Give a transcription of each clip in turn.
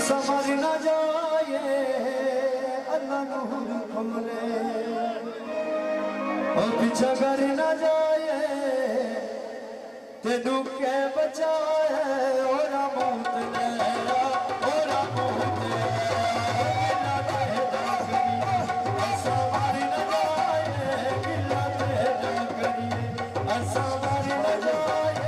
summer न जाए अल्लाह नूर हमने और पीछा कर न जाए तेनू के बचाए और मौत लेरा और मौत समर न जाए गिला ते करिए समर न जाए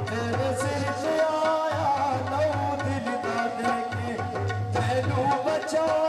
तेरे सिर से आया नौ दिल का देखे तेनू बचा